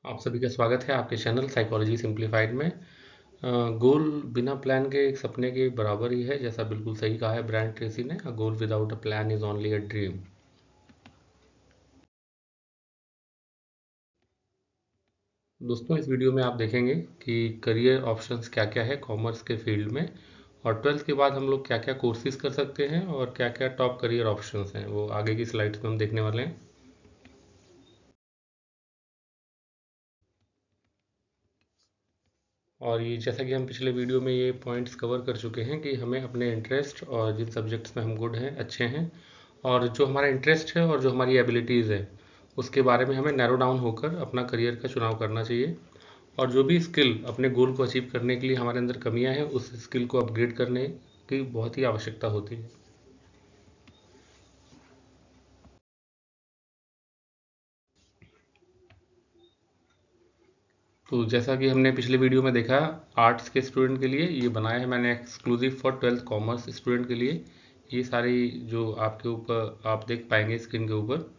आप सभी का स्वागत है आपके चैनल साइकोलॉजी सिंप्लीफाइड में। गोल बिना प्लान के एक सपने के बराबर ही है, जैसा बिल्कुल सही कहा है ब्रायन ट्रेसी ने। A goal without a plan is only a dream. दोस्तों, इस वीडियो में आप देखेंगे कि करियर ऑप्शंस क्या क्या है कॉमर्स के फील्ड में, और 12th के बाद हम लोग क्या क्या कोर्सेज कर सकते हैं और क्या क्या टॉप करियर ऑप्शंस हैं, वो आगे की स्लाइड्स में हम देखने वाले हैं। और ये जैसा कि हम पिछले वीडियो में ये पॉइंट्स कवर कर चुके हैं कि हमें अपने इंटरेस्ट और जिन सब्जेक्ट्स में हम गुड हैं, अच्छे हैं, और जो हमारा इंटरेस्ट है और जो हमारी एबिलिटीज़ है, उसके बारे में हमें नैरो डाउन होकर अपना करियर का चुनाव करना चाहिए। और जो भी स्किल अपने गोल को अचीव करने के लिए हमारे अंदर कमियां हैं, उस स्किल को अपग्रेड करने की बहुत ही आवश्यकता होती है। तो जैसा कि हमने पिछले वीडियो में देखा, आर्ट्स के स्टूडेंट के लिए ये बनाया है मैंने exclusive for 12th commerce student के लिए। ये सारी जो आपके ऊपर आप देख पाएंगे स्क्रीन के ऊपर,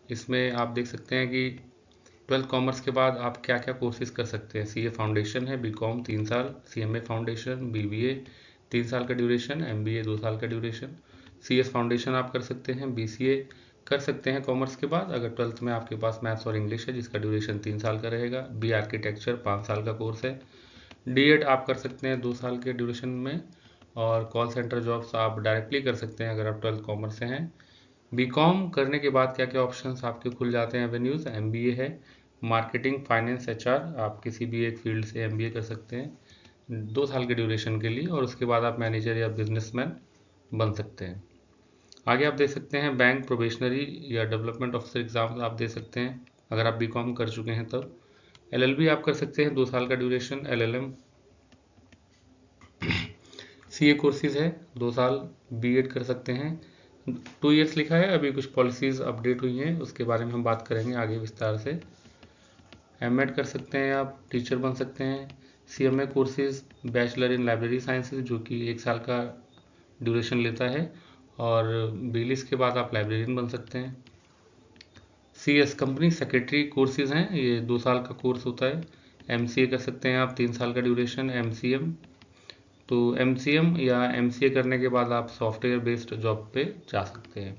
इसमें आप देख सकते हैं कि 12th कॉमर्स के बाद आप क्या क्या कोर्सेज कर सकते हैं। सीए फाउंडेशन है, बीकॉम 3 साल, सीएमए फाउंडेशन, बीबीए 3 साल का ड्यूरेशन, एमबीए 2 साल का ड्यूरेशन, सीएस फाउंडेशन आप कर सकते हैं, बीसीए कर सकते हैं कॉमर्स के बाद अगर 12th में आपके पास मैथ्स और इंग्लिश है, जिसका ड्यूरेशन 3 साल का रहेगा। बी आर्किटेक्चर 5 साल का कोर्स है। डीएड आप कर सकते हैं 2 साल के ड्यूरेशन में। और कॉल सेंटर जॉब्स आप डायरेक्टली कर सकते हैं अगर आप 12th कॉमर्स से हैं। बीकॉम करने के बाद क्या क्या ऑप्शंस आपके खुल जाते हैं एवेन्यूज़। एमबीए है, मार्केटिंग, फाइनेंस, एचआर, आप किसी भी एक फील्ड से एमबीए कर सकते हैं 2 साल के ड्यूरेशन के लिए, और उसके बाद आप मैनेजर या बिजनेसमैन बन सकते हैं। आगे आप दे सकते हैं बैंक, प्रोबेशनरी या डेवलपमेंट ऑफिसर एग्जाम्स आप दे सकते हैं अगर आप बीकॉम कर चुके हैं तब। एलएलबी आप कर सकते हैं 2 साल का ड्यूरेशन। एलएलएम, सीए कोर्सेज है 2 साल। बीएड कर सकते हैं, 2 इयर्स लिखा है, अभी कुछ पॉलिसीज़ अपडेट हुई हैं, उसके बारे में हम बात करेंगे आगे विस्तार से। एमएड कर सकते हैं, आप टीचर बन सकते हैं। CMA courses, bachelor in library sciences, जो कि 1 साल का ड्यूरेशन लेता है, और बीलिस के बाद आप लाइब्रेरियन बन सकते हैं। सीएस कंपनी सेक्रेटरी कोर्सेज हैं, ये 2 साल का कोर्स होता है। एमसीए कर सकते हैं आप, 3 साल का ड्यूरेशन। एमसीएम, तो एमसीएम या एमसीए करने के बाद आप सॉफ्टवेयर बेस्ड जॉब पे जा सकते हैं।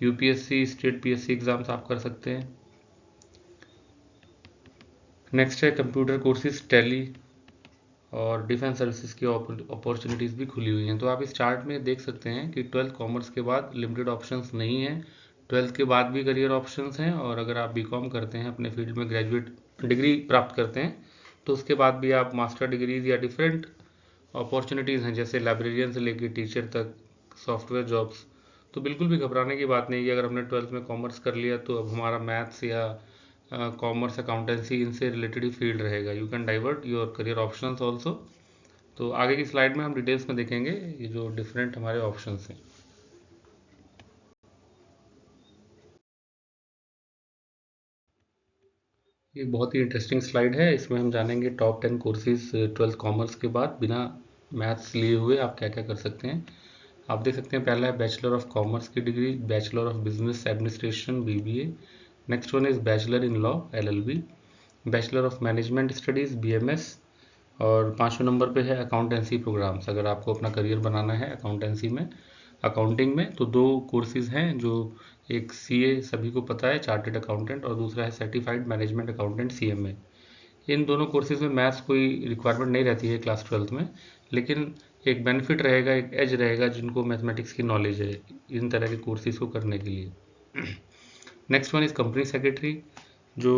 यूपीएससी, स्टेट पीएससी एग्ज़ाम्स आप कर सकते हैं। नेक्स्ट है कंप्यूटर कोर्सेज, टैली और डिफेंस सर्विसेज की अपॉर्चुनिटीज़ भी खुली हुई हैं। तो आप इस चार्ट में देख सकते हैं कि 12th कॉमर्स के बाद लिमिटेड ऑप्शंस नहीं हैं, 12th के बाद भी करियर ऑप्शंस हैं, और अगर आप बीकॉम करते हैं, अपने फील्ड में ग्रेजुएट डिग्री प्राप्त करते हैं, तो उसके बाद भी आप मास्टर डिग्रीज या डिफरेंट अपॉर्चुनिटीज़ हैं, जैसे लाइब्रेरियन से लेकर टीचर तक, सॉफ्टवेयर जॉब्स। तो बिल्कुल भी घबराने की बात नहीं है कि अगर हमने 12th में कॉमर्स कर लिया तो अब हमारा मैथ्स या कॉमर्स, अकाउंटेंसी, इनसे रिलेटेड ही फील्ड रहेगा। You can divert your career options also. तो आगे की स्लाइड में हम डिटेल्स में देखेंगे ये जो डिफरेंट हमारे ऑप्शंस हैं। ये बहुत ही इंटरेस्टिंग स्लाइड है, इसमें हम जानेंगे टॉप 10 कोर्सेज 12th कॉमर्स के बाद बिना मैथ्स लिए हुए आप क्या क्या कर सकते हैं। आप देख सकते हैं, पहला है बैचलर ऑफ कॉमर्स की degree, bachelor of business administration, BBA. Next one is bachelor in law, LLB. Bachelor of management studies, BMS. और 5वें नंबर पे है अकाउंटेंसी प्रोग्राम्स। अगर आपको अपना करियर बनाना है अकाउंटेंसी में, अकाउंटिंग में, तो 2 कोर्सेज हैं जो, एक सीए सभी को पता है, चार्टेड अकाउंटेंट, और दूसरा है सर्टिफाइड मैनेजमेंट अकाउंटेंट, सीएमए। इन दोनों कोर्सेज में मैथ्स कोई रिक्वायरमेंट नहीं रहती है क्लास 12th में, लेकिन एक बेनिफिट रहेगा, एक एज रहेगा जिनको मैथमेटिक्स की नॉलेज है इन तरह के कोर्सेज को करने के लिए। Next one is company secretary, जो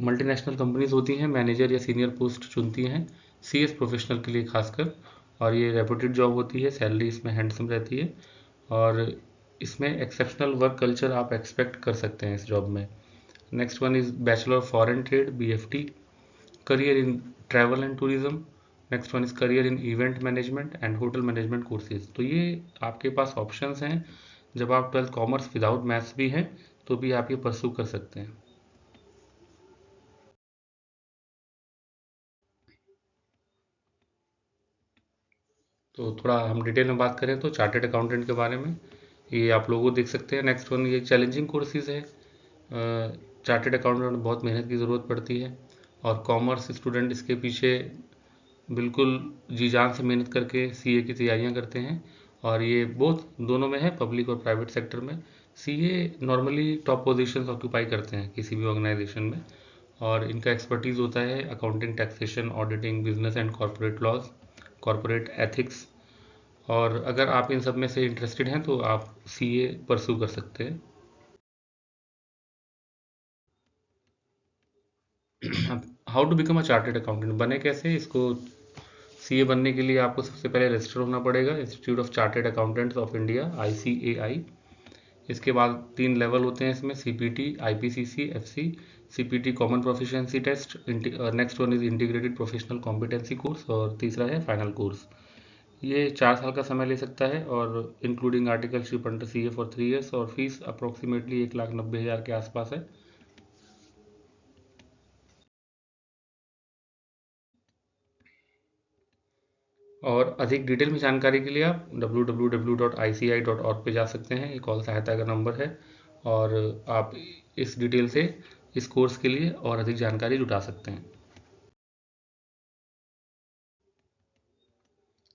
मल्टीनेशनल कंपनीज होती हैं मैनेजर या सीनियर पोस्ट चुनती हैं सीएस प्रोफेशनल के लिए खासकर, और ये रेपुटेड जॉब होती है, सैलरी इसमें हैंडसम रहती है, और इसमें एक्सेप्शनल वर्क कल्चर आप एक्सपेक्ट कर सकते हैं इस जॉब में। Next one is bachelor of foreign trade, BFT. Career in travel and tourism. Next one is career in event management and hotel management courses. तो ये आपके पास ऑप्शंस हैं, जब आप 12th कॉमर्स विदाउट मैथ्स भी हैं तो भी आप ये परस्यू कर सकते हैं। तो थोड़ा हम डिटेल में बात करें तो चार्टेड अकाउंटेंट के बारे में, ये आप लोगों को देख सकते हैं। नेक्स्ट वन, ये चैलेंजिंग कोर्सेज है। चार्टेड अकाउंटेंट में बहुत मेहनत की ज़रूरत पड़ती है। और कॉमर्स स्टूडेंट इसके पीछे बिल्कुल जी जान से मेहनत करके सीए की तैयारियां करते हैं, और ये बोथ दोनों में है, पब्लिक और प्राइवेट सेक्टर में। CA normally top positions occupy करते हैं किसी भी ऑर्गेनाइजेशन में, और इनका एक्सपर्टीज होता है accounting, taxation, auditing, business and corporate laws, corporate ethics. और अगर आप इन सब में से इंटरेस्टेड हैं तो आप सीए परस्यू कर सकते हैं। How to become a chartered accountant, बने कैसे इसको? सीए बनने के लिए आपको सबसे पहले रजिस्टर होना पड़ेगा institute of chartered accountants of India, ICAI। इसके बाद 3 लेवल होते हैं इसमें, CPT, IPCC, FC। CPT common proficiency test, next one is integrated professional competence course, और तीसरा है फाइनल कोर्स। ये 4 साल का समय ले सकता है, और including articleship under CA for 3 years, और फीस अप्रोक्सीमेटली 1,90,000 के आसपास है। और अधिक डिटेल में जानकारी के लिए आप www.ici.org पे जा सकते हैं, ये कॉल सहायता का नंबर है, और आप इस डिटेल से इस कोर्स के लिए और अधिक जानकारी जुटा सकते हैं।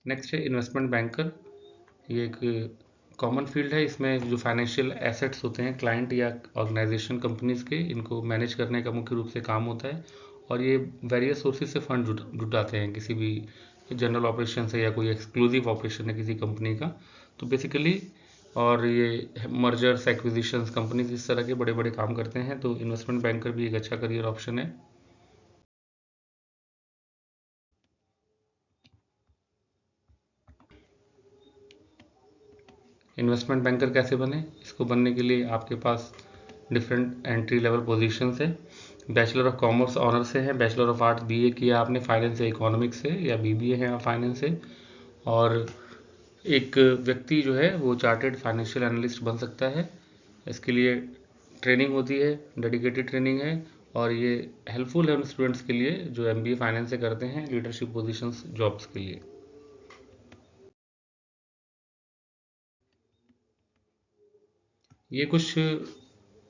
नेक्स्ट है इन्वेस्टमेंट बैंकर। ये एक कॉमन फील्ड है, इसमें जो फाइनेंशियल एसेट्स होते हैं क्लाइंट या ऑर्गेनाइजेशन कंपनीज के, इनको मैनेज करने का मुख्य रूप से काम होता है, और ये वेरियस सोर्सेज से फंड जुटाते हैं किसी भी जनरल ऑपरेशन से, या कोई एक्सक्लूसिव ऑपरेशन है किसी कंपनी का, तो बेसिकली। और ये मर्जर्स, एक्विजिशंस, कंपनीज इस तरह के बड़े बड़े काम करते हैं, तो इन्वेस्टमेंट बैंकर भी एक अच्छा करियर ऑप्शन है। इन्वेस्टमेंट बैंकर कैसे बने? इसको बनने के लिए आपके पास डिफरेंट एंट्री लेवल पोजीशंस है। बैचलर ऑफ कॉमर्स ऑनर से है, बैचलर ऑफ आर्ट्स बीए किया आपने फाइनेंस या इकोनॉमिक्स से, या बीबीए है फाइनेंस से। और एक व्यक्ति जो है वो चार्टेड फाइनेंशियल एनालिस्ट बन सकता है। इसके लिए ट्रेनिंग होती है, डेडिकेटेड ट्रेनिंग है, और ये हेल्पफुल है उन स्टूडेंट्स के लिए जो एमबीए फाइनेंस से करते हैं लीडरशिप पोजीशंस जॉब्स के लिए। ये कुछ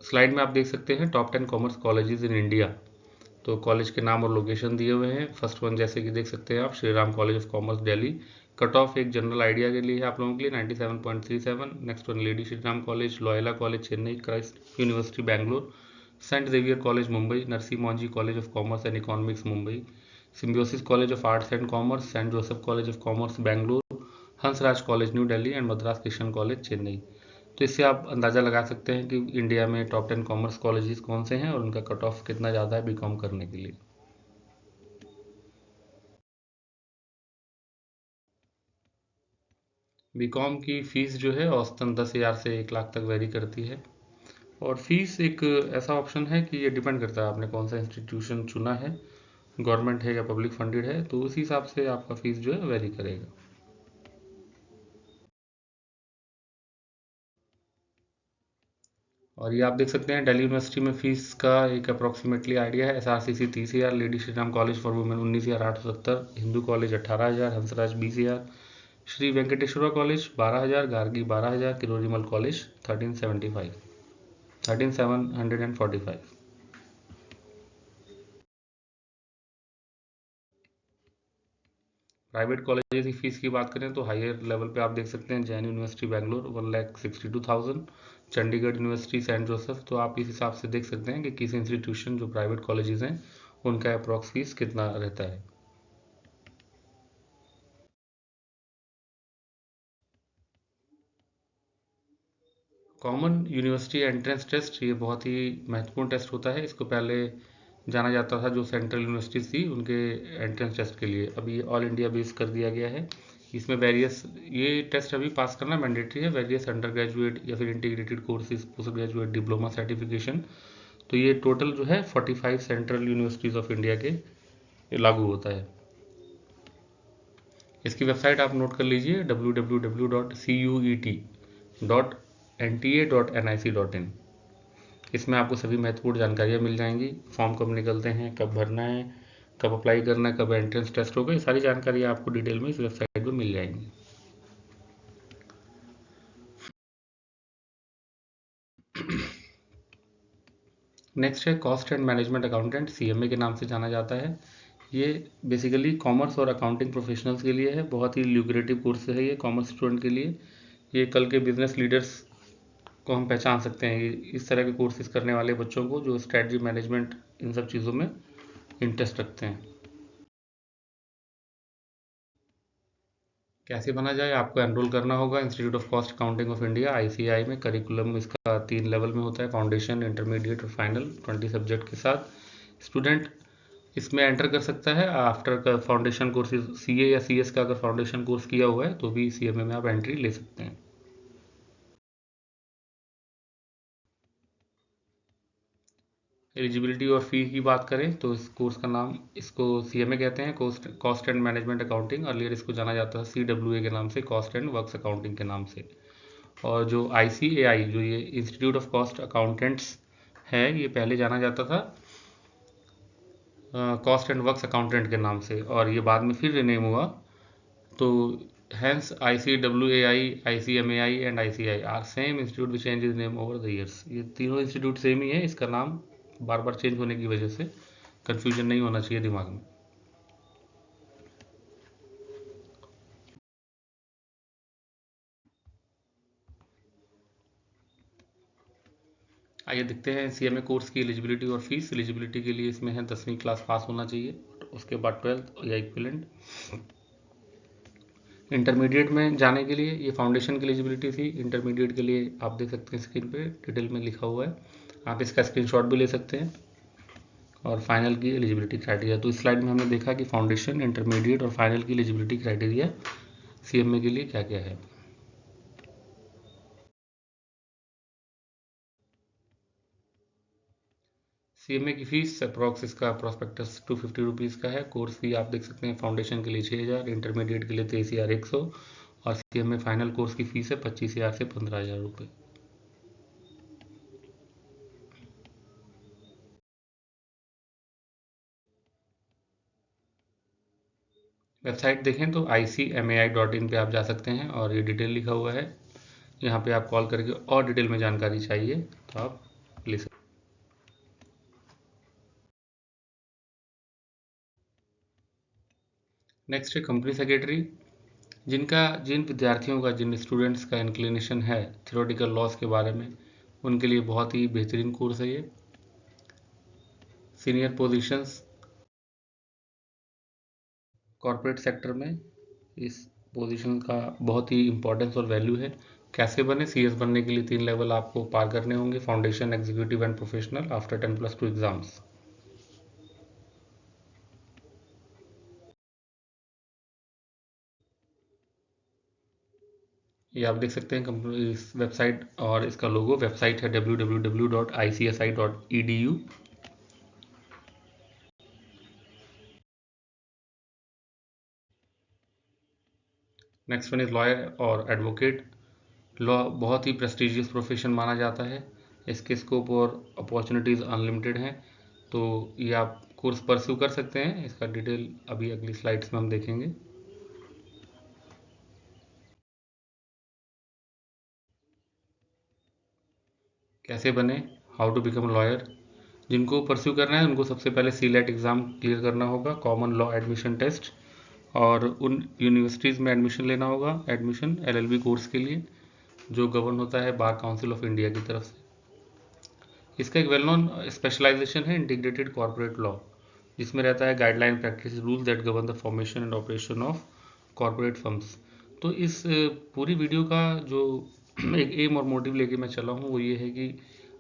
स्लाइड में आप देख सकते हैं top 10 commerce colleges in India. तो कॉलेज के नाम और लोकेशन दिए हुए हैं। फर्स्ट वन जैसे कि देख सकते हैं आप, Shri Ram college of commerce Delhi. Cut off एक जनरल आइडिया के लिए है आप लोगों के लिए 97.37। Next one Lady Shri Ram college, Loyola college Chennai, Christ university Bangalore, Saint Xavier college Mumbai, Narsee Monjee college of commerce and economics Mumbai, Symbiosis college of arts and commerce, Saint Joseph college of commerce Bangalore, Hansraj college New Delhi, and Madras Krishna college Chennai. तो इससे आप अंदाज़ा लगा सकते हैं कि India में top 10 commerce colleges कौन से हैं और उनका कट ऑफ कितना ज़्यादा है बीकॉम करने के लिए। बीकॉम की फ़ीस जो है औसतन 10,000 से 1 लाख तक वेरी करती है। और फीस एक ऐसा ऑप्शन है कि ये डिपेंड करता है आपने कौन सा इंस्टीट्यूशन चुना है, गवर्नमेंट है या पब्लिक फंडेड है, तो उसी हिसाब से आपका फ़ीस जो है वेरी करेगा। और ये आप देख सकते हैं दिल्ली यूनिवर्सिटी में फ़ीस का एक अप्रॉक्सीमेटली आइडिया है। SRCC 30,000, Lady Shri Ram college for women 19,870, Hindu college 18,000, Hansraj 20,000, Shri Venkateswara college 12,000, Gargi 12,000, Kirorimal college 13,745। Private college की फ़ीस की बात करें तो हायर लेवल पे आप देख सकते हैं Jain university Bangalore 1,62,000, Chandigarh university Saint Joseph. तो आप इस हिसाब से देख सकते हैं कि किस इंस्टीट्यूशन जो प्राइवेट कॉलेजेस हैं उनका अप्रॉक्स फीस कितना रहता है। कॉमन यूनिवर्सिटी एंट्रेंस टेस्ट ये बहुत ही महत्वपूर्ण टेस्ट होता है। इसको पहले जाना जाता था जो सेंट्रल यूनिवर्सिटीज़ थी उनके एंट्रेंस टेस्ट के लिए, अभी ये ऑल इंडिया बेस कर दिया गया है। इसमें वेरियस, ये टेस्ट अभी पास करना मैंडेटरी है, वेरियस अंडर ग्रेजुएट या फिर integrated courses, post graduate diploma certification. तो ये टोटल जो है 45 सेंट्रल यूनिवर्सिटीज़ ऑफ इंडिया के लागू होता है। इसकी वेबसाइट आप नोट कर लीजिए www.cuet.nta.nic.in। इसमें आपको सभी महत्वपूर्ण जानकारियाँ मिल जाएंगी, फॉर्म कब निकलते हैं, कब भरना है, कब अप्लाई करना है, कब एंट्रेंस टेस्ट होगा, ये सारी जानकारियाँ आपको डिटेल में इस वेबसाइट पर मिल जाएंगी। नेक्स्ट है cost and management accountant, CMA के नाम से जाना जाता है। ये बेसिकली कॉमर्स और अकाउंटिंग प्रोफेशनल्स के लिए है, बहुत ही ल्यूक्रेटिव कोर्स है ये कॉमर्स स्टूडेंट के लिए। ये कल के बिजनेस लीडर्स को हम पहचान सकते हैं, ये इस तरह के कोर्सेज करने वाले बच्चों को जो स्ट्रेटजी मैनेजमेंट इन सब चीज़ों में इंटरेस्ट रखते हैं। कैसे बना जाए, आपको एनरोल करना होगा institute of cost accounting of India ICAI में। करिकुलम इसका 3 लेवल में होता है, फाउंडेशन, इंटरमीडिएट और फाइनल, 20 सब्जेक्ट के साथ। स्टूडेंट इसमें एंटर कर सकता है आफ्टर का फाउंडेशन कोर्स, सीए या सीएस का अगर फाउंडेशन कोर्स किया हुआ है तो भी सीएमए में आप एंट्री ले सकते हैं। एलिजिबिलिटी और फी की बात करें तो इस कोर्स का नाम, इसको सीएमए कहते हैं, cost and management accounting. Earlier इसको जाना जाता था सीडब्ल्यूए के नाम से, कॉस्ट एंड वर्क्स अकाउंटिंग के नाम से। और जो आईसीएआई, जो ये इंस्टीट्यूट ऑफ कॉस्ट अकाउंटेंट्स है, ये पहले जाना जाता था कॉस्ट एंड वर्क्स अकाउंटेंट के नाम से, और ये बाद में फिर रिनेम हुआ। तो hence ICWAI, ICMAI and ICI are same institute which changes name over the years। ये तीनों इंस्टीट्यूट सेम ही है, इसका नाम बार बार चेंज होने की वजह से कंफ्यूजन नहीं होना चाहिए दिमाग में। आइए देखते हैं सीएमए कोर्स की एलिजिबिलिटी और फीस। एलिजिबिलिटी के लिए इसमें है 10वीं क्लास पास होना चाहिए, उसके बाद 12th या इक्विवेलेंट। इंटरमीडिएट में जाने के लिए ये फाउंडेशन की एलिजिबिलिटी थी, इंटरमीडिएट के लिए आप देख सकते हैं स्क्रीन पे डिटेल में लिखा हुआ है, आप इसका स्क्रीनशॉट भी ले सकते हैं। और फाइनल की एलिजिबिलिटी क्राइटेरिया, तो इस स्लाइड में हमने देखा कि फाउंडेशन, इंटरमीडिएट और फाइनल की एलिजिबिलिटी क्राइटेरिया सीएमए के लिए क्या क्या है। सीएमए की फीस अप्रॉक्स, इसका प्रोस्पेक्टस 250 रुपीज़ का है। कोर्स फी आप देख सकते हैं, फाउंडेशन के लिए 6000, इंटरमीडिएट के लिए 23,100 और सीएमए फाइनल कोर्स की फीस है 25,000 से 15,000 रुपये। वेबसाइट देखें तो ICMAI.in पे आप जा सकते हैं और ये डिटेल लिखा हुआ है, यहाँ पे आप कॉल करके और डिटेल में जानकारी चाहिए तो आप ले सकते हैं। नेक्स्ट है कंपनी सेक्रेटरी। जिन विद्यार्थियों का, जिन स्टूडेंट्स का इंक्लिनेशन है थ्योरेटिकल लॉस के बारे में, उनके लिए बहुत ही बेहतरीन कोर्स है ये। सीनियर पोजीशंस कॉरपोरेट सेक्टर में, इस पोजीशन का बहुत ही इंपॉर्टेंस और वैल्यू है। कैसे बने, सीएस बनने के लिए 3 लेवल आपको पार करने होंगे, foundation, executive and professional, after 10+2 exams. ये आप देख सकते हैं कंपनी इस वेबसाइट, और इसका लोगो, वेबसाइट है www.icsi.edu। Next one is lawyer और एडवोकेट। लॉ बहुत ही प्रेस्टिजियस प्रोफेशन माना जाता है, इसके स्कोप और अपॉर्चुनिटीज़ अनलिमिटेड हैं, तो ये आप कोर्स परस्यू कर सकते हैं। इसका डिटेल अभी अगली स्लाइड्स में हम देखेंगे। कैसे बने, हाउ टू बिकम लॉयर। जिनको परस्यू करना है उनको सबसे पहले सीलेट एग्ज़ाम क्लियर करना होगा, कॉमन लॉ एडमिशन टेस्ट, और उन यूनिवर्सिटीज़ में एडमिशन लेना होगा, एडमिशन एलएलबी कोर्स के लिए, जो गवर्न होता है बार काउंसिल ऑफ इंडिया की तरफ से। इसका एक वेल नोन स्पेशलाइजेशन है इंटीग्रेटेड कॉर्पोरेट लॉ, जिसमें रहता है guideline, practice, rules that govern the formation and operation of corporate firms. तो इस पूरी वीडियो का जो एक एम और मोटिव लेके मैं चला हूँ वो ये है कि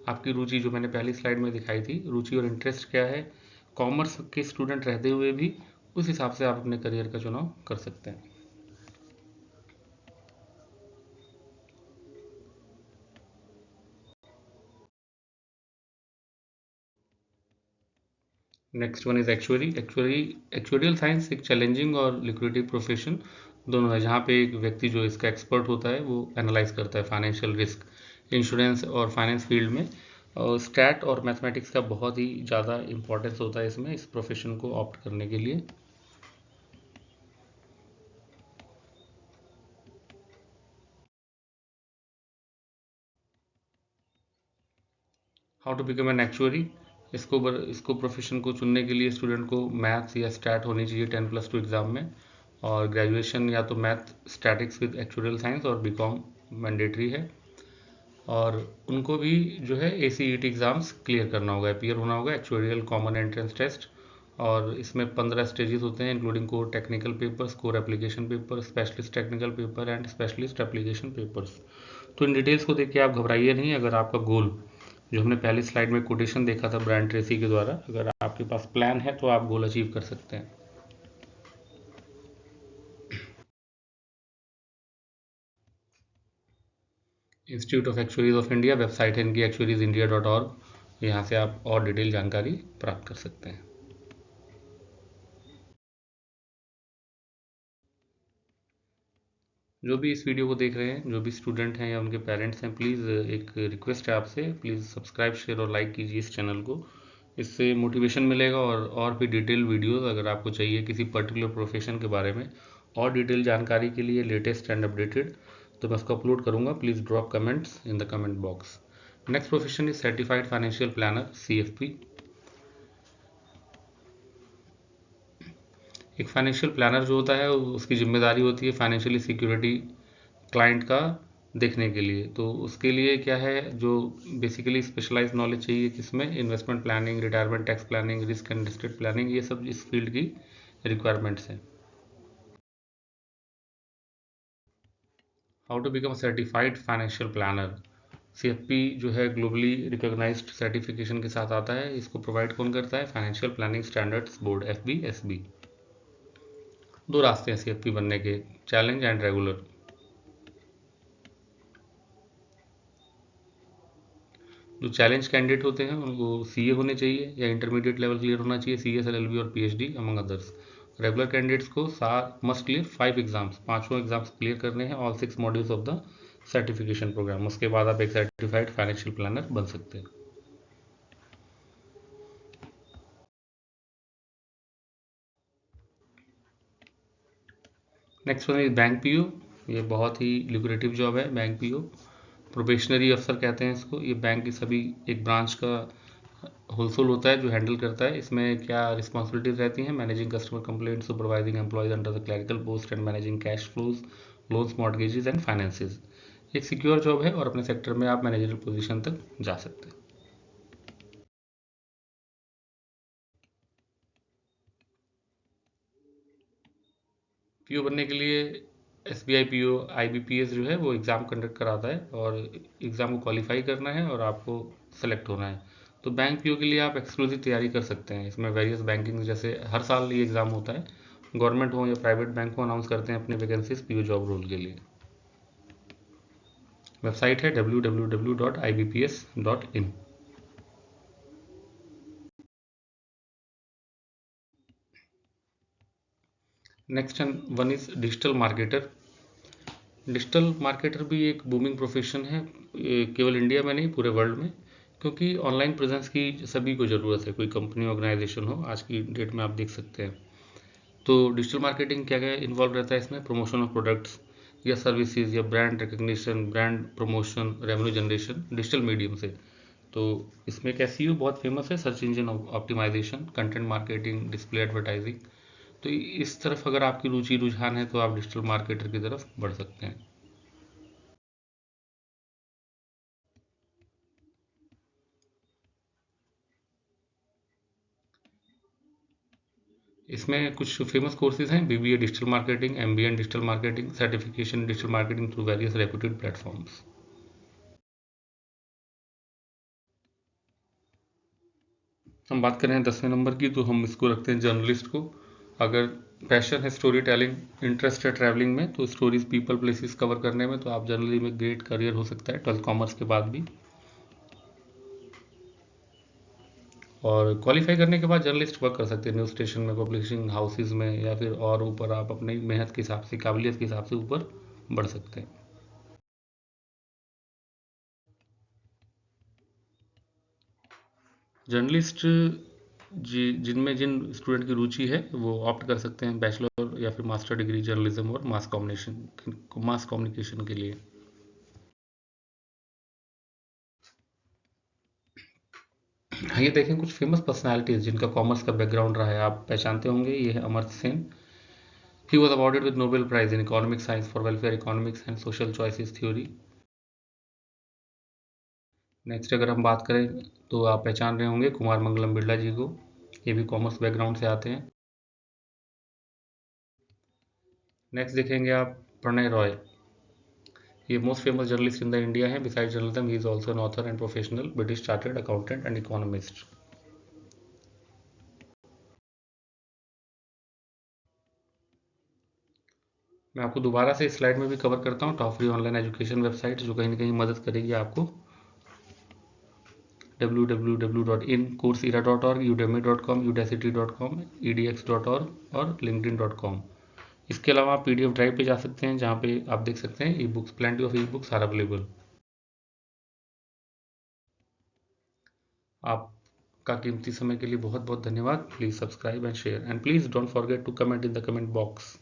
आपकी रुचि, जो मैंने पहली स्लाइड में दिखाई थी, रुचि और इंटरेस्ट क्या है, कॉमर्स के स्टूडेंट रहते हुए भी उस हिसाब से आप अपने करियर का चुनाव कर सकते हैं। Next one is actuary. Actuarial science एक चैलेंजिंग और लिक्विडिटी प्रोफेशन दोनों है, जहाँ पे एक व्यक्ति जो इसका एक्सपर्ट होता है वो एनालाइज करता है फाइनेंशियल रिस्क, इंश्योरेंस और फाइनेंस फील्ड में। और स्टैट और मैथमेटिक्स का बहुत ही ज़्यादा इंपॉर्टेंस होता है इसमें, इस प्रोफेशन को ऑप्ट करने के लिए। How to become an actuary, इसको प्रोफेशन को चुनने के लिए स्टूडेंट को मैथ्स या स्टैट होनी चाहिए 10+2 एग्ज़ाम में, और ग्रेजुएशन या तो math statics with actual science और बीकॉम मैंडेटरी है। और उनको भी जो है ACET एग्ज़ाम्स क्लियर करना होगा, अपीयर होना होगा, एक्चुअरियल कॉमन एंट्रेंस टेस्ट। और इसमें 15 स्टेजेस होते हैं, including core technical papers, core application paper, specialist technical paper and specialist application papers. तो इन डिटेल्स को देख के आप घबराइए नहीं। अगर आपका गोल, जो हमने पहली स्लाइड में कोटेशन देखा था ब्रायन ट्रेसी के द्वारा, अगर आपके पास प्लान है तो आप गोल अचीव कर सकते हैं। Institute of actuaries of India, website है इनकी actuariesindia.org, यहाँ से आप और डिटेल जानकारी प्राप्त कर सकते हैं। जो भी इस वीडियो को देख रहे हैं, जो भी स्टूडेंट हैं या उनके पेरेंट्स हैं, प्लीज़ एक रिक्वेस्ट है आपसे, प्लीज़ सब्सक्राइब, शेयर और लाइक कीजिए इस चैनल को। इससे मोटिवेशन मिलेगा, और भी डिटेल वीडियोस अगर आपको चाहिए किसी पर्टिकुलर प्रोफेशन के बारे में और डिटेल जानकारी के लिए, लेटेस्ट एंड अपडेटेड, तो मैं उसको अपलोड करूँगा। Please drop comments in the comment box. Next profession is certified financial planner, CFP। एक फाइनेंशियल प्लानर जो होता है उसकी जिम्मेदारी होती है फाइनेंशियली सिक्योरिटी क्लाइंट का देखने के लिए। तो उसके लिए क्या है, जो बेसिकली स्पेशलाइज्ड नॉलेज चाहिए, किसमें, investment planning, retirement tax planning, risk and estate planning, ये सब इस फील्ड की रिक्वायरमेंट्स हैं। How to become certified financial planner, CFP जो है ग्लोबली रिकॉग्नाइज्ड सर्टिफिकेशन के साथ आता है। इसको प्रोवाइड कौन करता है, financial planning standards board, FBSB। दो रास्ते हैं CFP बनने के, चैलेंज एंड रेगुलर। जो चैलेंज कैंडिडेट होते हैं उनको CA होने चाहिए या इंटरमीडिएट लेवल क्लियर होना चाहिए, CS, LLB और PhD among others. Regular candidates को मस्ट क्लियर 5 एग्जाम्स, पांचों एग्जाम्स क्लियर करने हैं, all 6 modules of the certification program. उसके बाद आप एक सर्टिफाइड फाइनेंशियल प्लानर बन सकते हैं। Next one is bank PO। ये बहुत ही ल्यूक्रेटिव जॉब है बैंक PO। प्रोबेशनरी अफसर कहते हैं इसको। ये बैंक की सभी एक ब्रांच का होलसेल होता है जो हैंडल करता है। इसमें क्या रिस्पॉन्सिबिलिटीज रहती हैं, managing customer complaint, supervising employees under the clerical post and managing cash flows, loans, mortgages and finances. एक सिक्योर जॉब है और अपने सेक्टर में आप मैनेजरल पोजीशन तक जा सकते हैं। PO बनने के लिए SBI PO IBPS जो है वो एग्ज़ाम कंडक्ट कराता है, और एग्ज़ाम को क्वालिफाई करना है और आपको सेलेक्ट होना है। तो बैंक PO के लिए आप एक्सक्लूसिव तैयारी कर सकते हैं। इसमें वेरियस बैंकिंग, जैसे हर साल ये एग्ज़ाम होता है, गवर्नमेंट हो या प्राइवेट बैंक हो, अनाउंस करते हैं अपने वैकेंसीज PO जॉब रोल के लिए। वेबसाइट है www.ibps.in। Next one is digital marketer. Digital marketer भी एक बूमिंग प्रोफेशन है, केवल इंडिया में नहीं, पूरे वर्ल्ड में, क्योंकि ऑनलाइन प्रेजेंस की सभी को ज़रूरत है, कोई कंपनी ऑर्गेनाइजेशन हो, आज की डेट में आप देख सकते हैं। तो डिजिटल मार्केटिंग क्या क्या इन्वॉल्व रहता है इसमें, प्रमोशन ऑफ प्रोडक्ट्स या सर्विसेज या brand recognition, brand promotion, revenue generation digital medium से। तो इसमें एक SEO बहुत फेमस है, search engine optimization, content marketing, display advertising. तो इस तरफ अगर आपकी रुचि रुझान है तो आप डिजिटल मार्केटर की तरफ बढ़ सकते हैं। इसमें कुछ फेमस कोर्सेज हैं, BBA डिजिटल मार्केटिंग, MBA इन digital marketing, certification digital marketing through various reputed platforms. हम बात करें 10वें नंबर की, तो हम इसको रखते हैं जर्नलिस्ट को। अगर पैशन है स्टोरी टेलिंग, इंटरेस्ट है ट्रैवलिंग में, तो स्टोरीज, पीपल, प्लेसेस कवर करने में, तो आप जर्नली में ग्रेट करियर हो सकता है 12th कॉमर्स के बाद भी। और क्वालिफाई करने के बाद जर्नलिस्ट वर्क कर सकते हैं न्यूज़ स्टेशन में, पब्लिशिंग हाउसेज में, या फिर और ऊपर आप अपनी मेहनत के हिसाब से, काबिलियत के हिसाब से ऊपर बढ़ सकते हैं। जर्नलिस्ट जिनमें जिन स्टूडेंट की रुचि है वो ऑप्ट कर सकते हैं बैचलर या फिर मास्टर डिग्री जर्नलिज्म और मास कम्युनिकेशन के लिए। ये देखें कुछ फेमस पर्सनालिटीज जिनका कॉमर्स का बैकग्राउंड रहा है, आप पहचानते होंगे। ये है Amartya Sen. He was awarded with Nobel prize in economic science for welfare economics and social choices theory. Next अगर हम बात करें तो आप पहचान रहे होंगे कुमार मंगलम बिरला जी को। ये भी कॉमर्स बैकग्राउंड से आते हैं। नेक्स्ट देखेंगे आप प्रणय रॉय। ये most famous journalist in the India है। Beside journalism he is also an author and professional British chartered accountant and economist. मैं आपको दोबारा से इस स्लाइड में भी कवर करता हूँ top free online education website, जो कहीं ना कहीं मदद करेगी आपको। www.in, coursera.org, udemy.com, udacity.com, edx.org और linkedin.com। इसके अलावा आप PDF ड्राइव पे जा सकते हैं, जहाँ पे आप देख सकते हैं e books, plenty of e books are available. आपका कीमती समय के लिए बहुत बहुत धन्यवाद। Please subscribe and share and please don't forget to comment in the comment box.